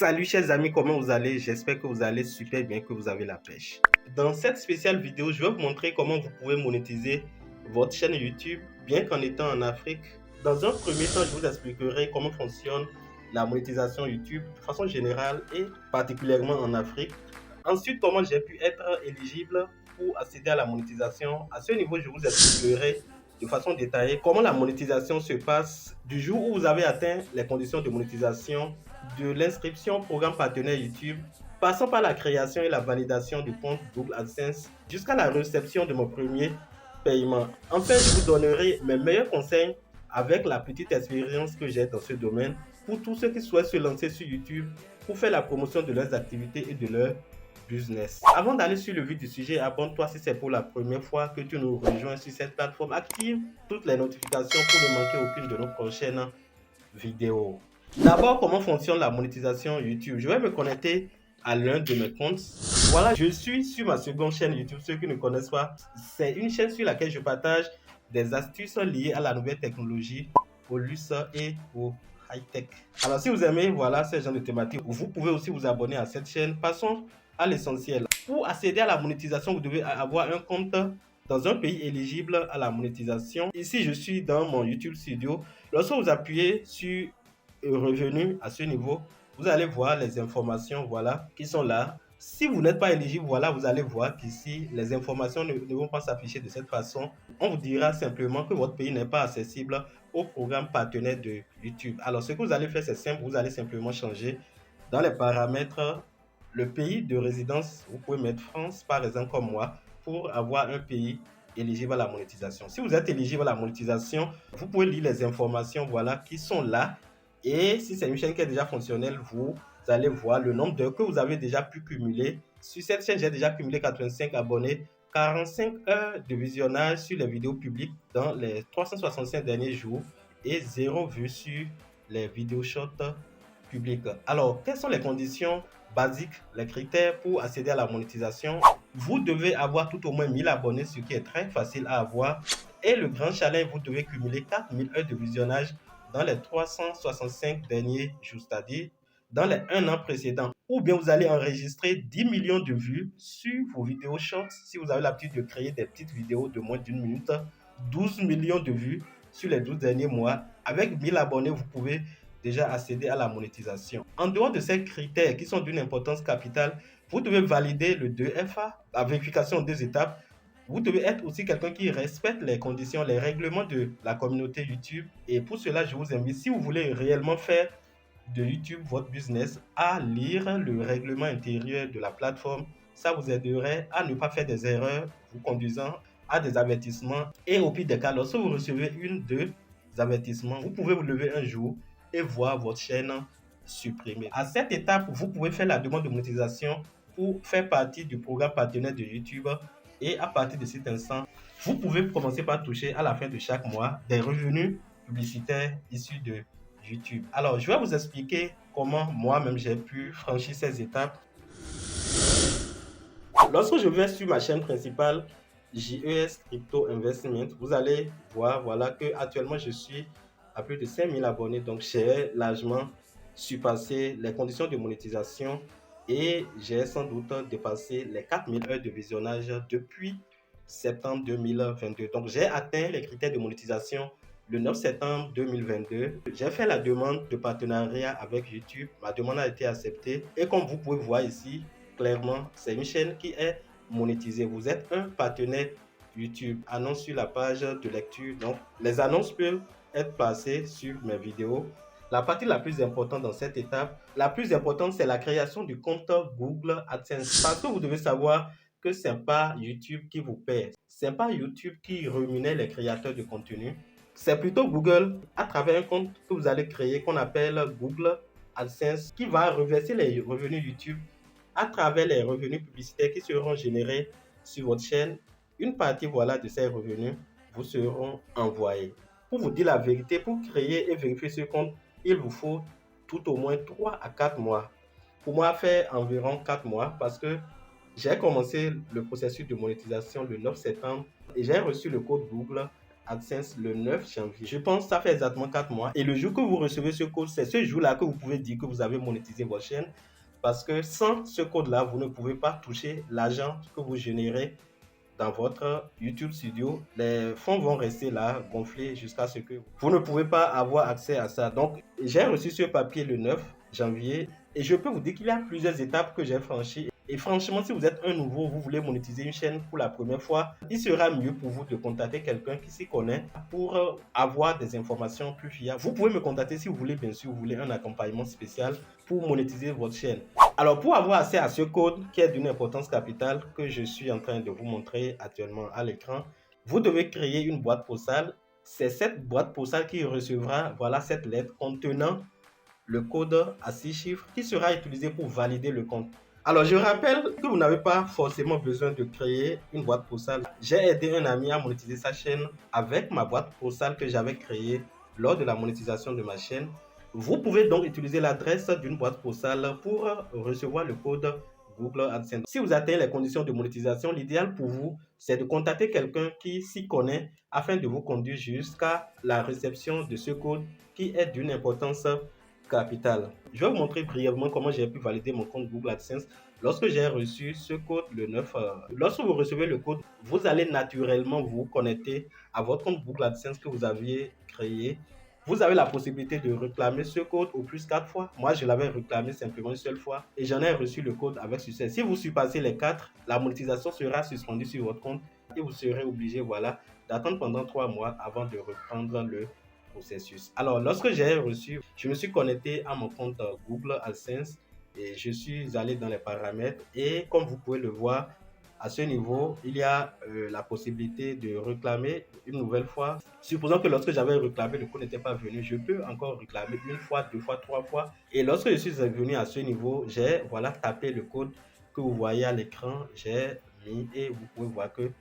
Salut chers amis, comment vous allez? J'espère que vous allez super bien, que vous avez la pêche. Dans cette spéciale vidéo, je vais vous montrer comment vous pouvez monétiser votre chaîne YouTube, bien qu'en étant en Afrique. Dans un premier temps, je vous expliquerai comment fonctionne la monétisation YouTube de façon générale et particulièrement en Afrique. Ensuite, comment j'ai pu être éligible pour accéder à la monétisation. À ce niveau, je vous expliquerai de façon détaillée comment la monétisation se passe du jour où vous avez atteint les conditions de monétisation, de l'inscription au programme partenaire YouTube, passant par la création et la validation du compte Google AdSense, jusqu'à la réception de mon premier paiement. Enfin, je vous donnerai mes meilleurs conseils avec la petite expérience que j'ai dans ce domaine pour tous ceux qui souhaitent se lancer sur YouTube pour faire la promotion de leurs activités et de leur business. Avant d'aller sur le vif du sujet, abonne-toi si c'est pour la première fois que tu nous rejoins sur cette plateforme. Active toutes les notifications pour ne manquer aucune de nos prochaines vidéos. D'abord, comment fonctionne la monétisation YouTube? Je vais me connecter à l'un de mes comptes. Voilà, je suis sur ma seconde chaîne YouTube. Ceux qui ne connaissent pas, c'est une chaîne sur laquelle je partage des astuces liées à la nouvelle technologie, au luxe et au high-tech. Alors, si vous aimez, voilà, ce genre de thématique, vous pouvez aussi vous abonner à cette chaîne. Passons à l'essentiel. Pour accéder à la monétisation, vous devez avoir un compte dans un pays éligible à la monétisation. Ici, je suis dans mon YouTube Studio. Lorsque vous appuyez sur revenu à ce niveau, vous allez voir les informations, voilà, qui sont là. Si vous n'êtes pas éligible, voilà, vous allez voir qu'ici, les informations ne vont pas s'afficher de cette façon. On vous dira simplement que votre pays n'est pas accessible au programme partenaire de YouTube. Alors, ce que vous allez faire, c'est simple. Vous allez simplement changer dans les paramètres le pays de résidence. Vous pouvez mettre France, par exemple, comme moi, pour avoir un pays éligible à la monétisation. Si vous êtes éligible à la monétisation, vous pouvez lire les informations, voilà, qui sont là. Et si c'est une chaîne qui est déjà fonctionnelle, vous allez voir le nombre d'heures que vous avez déjà pu cumuler. Sur cette chaîne, j'ai déjà cumulé 85 abonnés, 45 heures de visionnage sur les vidéos publiques dans les 365 derniers jours et 0 vue sur les vidéos shorts publiques. Alors, quelles sont les conditions basiques, les critères pour accéder à la monétisation? Vous devez avoir tout au moins 1000 abonnés, ce qui est très facile à avoir. Et le grand challenge, vous devez cumuler 4000 heures de visionnage dans les 365 derniers jours, c'est-à-dire dans les 1 an précédent. Ou bien vous allez enregistrer 10 millions de vues sur vos vidéos shorts. Si vous avez l'habitude de créer des petites vidéos de moins d'une minute, 12 millions de vues sur les 12 derniers mois. Avec 1000 abonnés, vous pouvez déjà accéder à la monétisation. En dehors de ces critères qui sont d'une importance capitale, vous devez valider le 2FA, la vérification en 2 étapes. Vous devez être aussi quelqu'un qui respecte les conditions, les règlements de la communauté YouTube. Et pour cela, je vous invite, si vous voulez réellement faire de YouTube votre business, à lire le règlement intérieur de la plateforme. Ça vous aiderait à ne pas faire des erreurs vous conduisant à des avertissements. Et au pire des cas, lorsque vous recevez une, deux avertissements, vous pouvez vous lever un jour et voir votre chaîne supprimée. À cette étape, vous pouvez faire la demande de monétisation pour faire partie du programme partenaire de YouTube. Et à partir de cet instant, vous pouvez commencer par toucher à la fin de chaque mois des revenus publicitaires issus de YouTube. Alors, je vais vous expliquer comment moi-même j'ai pu franchir ces étapes. Lorsque je vais sur ma chaîne principale, JES Crypto Investment, vous allez voir, voilà, que actuellement je suis à plus de 5000 abonnés. Donc, j'ai largement surpassé les conditions de monétisation et j'ai sans doute dépassé les 4000 heures de visionnage depuis septembre 2022. Donc, j'ai atteint les critères de monétisation le 9 septembre 2022. J'ai fait la demande de partenariat avec YouTube. Ma demande a été acceptée. Et comme vous pouvez voir ici, clairement, c'est une chaîne qui est monétisée. Vous êtes un partenaire YouTube. Annonce sur la page de lecture. Donc, les annonces peuvent être placées sur mes vidéos. La partie la plus importante dans cette étape, la plus importante, c'est la création du compte Google AdSense. Parce que vous devez savoir que ce n'est pas YouTube qui vous paie. Ce n'est pas YouTube qui rémunère les créateurs de contenu. C'est plutôt Google, à travers un compte que vous allez créer, qu'on appelle Google AdSense, qui va reverser les revenus YouTube à travers les revenus publicitaires qui seront générés sur votre chaîne. Une partie, voilà, de ces revenus vous seront envoyés. Pour vous dire la vérité, pour créer et vérifier ce compte, il vous faut tout au moins 3 à 4 mois. Pour moi, fait environ 4 mois parce que j'ai commencé le processus de monétisation le 9 septembre et j'ai reçu le code Google AdSense le 9 janvier. Je pense que ça fait exactement 4 mois. Et le jour que vous recevez ce code, c'est ce jour-là que vous pouvez dire que vous avez monétisé votre chaîne. Parce que sans ce code-là, vous ne pouvez pas toucher l'argent que vous générez dans votre YouTube Studio. Les fonds vont rester là, gonflés jusqu'à ce que vous ne pouvez pas avoir accès à ça. Donc, j'ai reçu ce papier le 9 janvier et je peux vous dire qu'il y a plusieurs étapes que j'ai franchies. Et franchement, si vous êtes un nouveau, vous voulez monétiser une chaîne pour la première fois, il sera mieux pour vous de contacter quelqu'un qui s'y connaît pour avoir des informations plus fiables. Vous pouvez me contacter si vous voulez, bien sûr, vous voulez un accompagnement spécial pour monétiser votre chaîne. Alors, pour avoir accès à ce code qui est d'une importance capitale que je suis en train de vous montrer actuellement à l'écran, vous devez créer une boîte postale. C'est cette boîte postale qui recevra, voilà, cette lettre contenant le code à 6 chiffres qui sera utilisé pour valider le compte. Alors, je rappelle que vous n'avez pas forcément besoin de créer une boîte postale. J'ai aidé un ami à monétiser sa chaîne avec ma boîte postale que j'avais créée lors de la monétisation de ma chaîne. Vous pouvez donc utiliser l'adresse d'une boîte postale pour recevoir le code Google AdSense. Si vous atteignez les conditions de monétisation, l'idéal pour vous, c'est de contacter quelqu'un qui s'y connaît afin de vous conduire jusqu'à la réception de ce code qui est d'une importance capitale. Je vais vous montrer brièvement comment j'ai pu valider mon compte Google AdSense lorsque j'ai reçu ce code le 9. Lorsque vous recevez le code, vous allez naturellement vous connecter à votre compte Google AdSense que vous aviez créé. Vous avez la possibilité de réclamer ce code au plus 4 fois. Moi, je l'avais réclamé simplement une seule fois et j'en ai reçu le code avec succès. Si vous surpassez les 4, la monétisation sera suspendue sur votre compte et vous serez obligé, voilà, d'attendre pendant 3 mois avant de reprendre le processus. Alors, lorsque j'ai reçu, je me suis connecté à mon compte Google AdSense et je suis allé dans les paramètres et comme vous pouvez le voir, à ce niveau, il y a la possibilité de réclamer une nouvelle fois. Supposons que lorsque j'avais réclamé, le code n'était pas venu, je peux encore réclamer une fois, deux fois, trois fois. Et lorsque je suis venu à ce niveau, j'ai voilà, tapé le code que vous voyez à l'écran, j'ai mis et vous pouvez voir que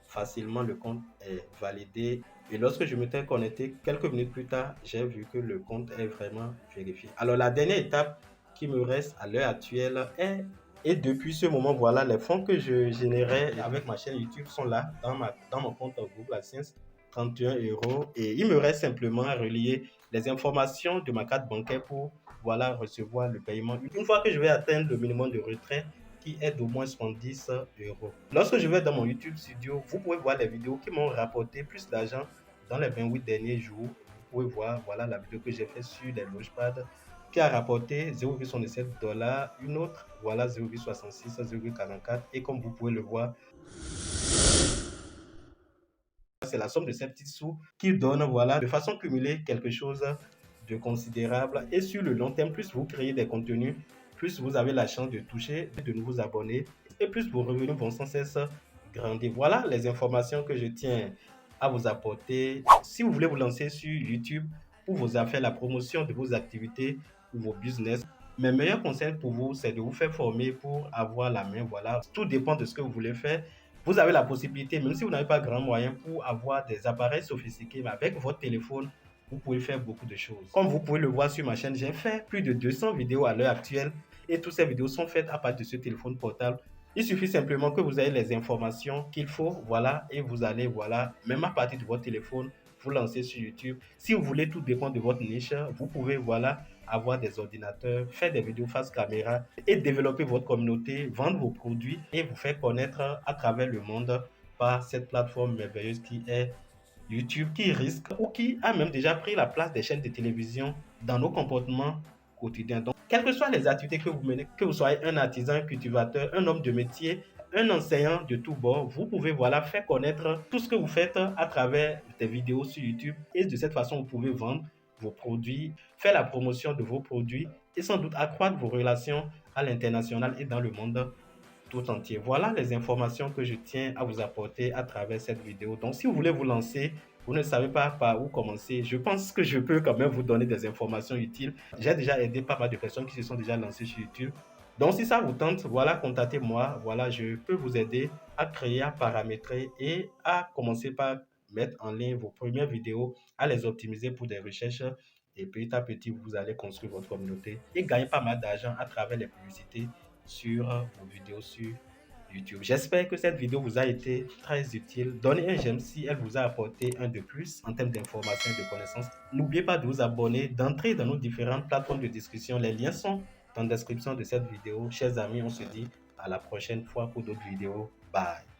facilement le compte est validé. Et lorsque je m'étais connecté, quelques minutes plus tard, j'ai vu que le compte est vraiment vérifié. Alors la dernière étape qui me reste à l'heure actuelle est et depuis ce moment, voilà, les fonds que je générais avec ma chaîne YouTube sont là dans mon compte Google AdSense, 31 euros. Et il me reste simplement à relier les informations de ma carte bancaire pour voilà, recevoir le paiement. Une fois que je vais atteindre le minimum de retrait, qui est d'au moins 70 euros. Lorsque je vais dans mon YouTube Studio, vous pouvez voir les vidéos qui m'ont rapporté plus d'argent dans les 28 derniers jours. Vous pouvez voir voilà, la vidéo que j'ai faite sur les Launchpad qui a rapporté 0,67 $, une autre, voilà 0,66, 0,44 et comme vous pouvez le voir, c'est la somme de ces petits sous qui donne voilà de façon cumulée quelque chose de considérable et sur le long terme, plus vous créez des contenus, plus vous avez la chance de toucher de nouveaux abonnés et plus vos revenus vont sans cesse grandir. Voilà les informations que je tiens à vous apporter. Si vous voulez vous lancer sur YouTube pour vos affaires, la promotion de vos activités ou vos business, mes meilleurs conseils pour vous, c'est de vous faire former pour avoir la main. Voilà, tout dépend de ce que vous voulez faire. Vous avez la possibilité, même si vous n'avez pas grand moyen, pour avoir des appareils sophistiqués, mais avec votre téléphone, vous pouvez faire beaucoup de choses. Comme vous pouvez le voir sur ma chaîne, j'ai fait plus de 200 vidéos à l'heure actuelle et toutes ces vidéos sont faites à partir de ce téléphone portable. Il suffit simplement que vous ayez les informations qu'il faut, voilà, et vous allez, voilà, même à partir de votre téléphone, vous lancer sur YouTube. Si vous voulez, tout dépend de votre niche, vous pouvez, voilà, avoir des ordinateurs, faire des vidéos face caméra et développer votre communauté, vendre vos produits et vous faire connaître à travers le monde par cette plateforme merveilleuse qui est YouTube, qui risque ou qui a même déjà pris la place des chaînes de télévision dans nos comportements quotidiens. Donc, quelles que soient les activités que vous menez, que vous soyez un artisan, un cultivateur, un homme de métier, un enseignant de tous bords, vous pouvez voilà faire connaître tout ce que vous faites à travers des vidéos sur YouTube et de cette façon, vous pouvez vendre vos produits, faire la promotion de vos produits et sans doute accroître vos relations à l'international et dans le monde tout entier. Voilà les informations que je tiens à vous apporter à travers cette vidéo. Donc, si vous voulez vous lancer, vous ne savez pas par où commencer, je pense que je peux quand même vous donner des informations utiles. J'ai déjà aidé pas mal de personnes qui se sont déjà lancées sur YouTube. Donc, si ça vous tente, voilà, contactez-moi. Voilà, je peux vous aider à créer, à paramétrer et à commencer par mettre en ligne vos premières vidéos, à les optimiser pour des recherches. Et petit à petit, vous allez construire votre communauté et gagner pas mal d'argent à travers les publicités sur vos vidéos sur YouTube. J'espère que cette vidéo vous a été très utile. Donnez un j'aime si elle vous a apporté un de plus en termes d'informations et de connaissances. N'oubliez pas de vous abonner, d'entrer dans nos différentes plateformes de discussion. Les liens sont dans la description de cette vidéo. Chers amis, on se dit à la prochaine fois pour d'autres vidéos. Bye.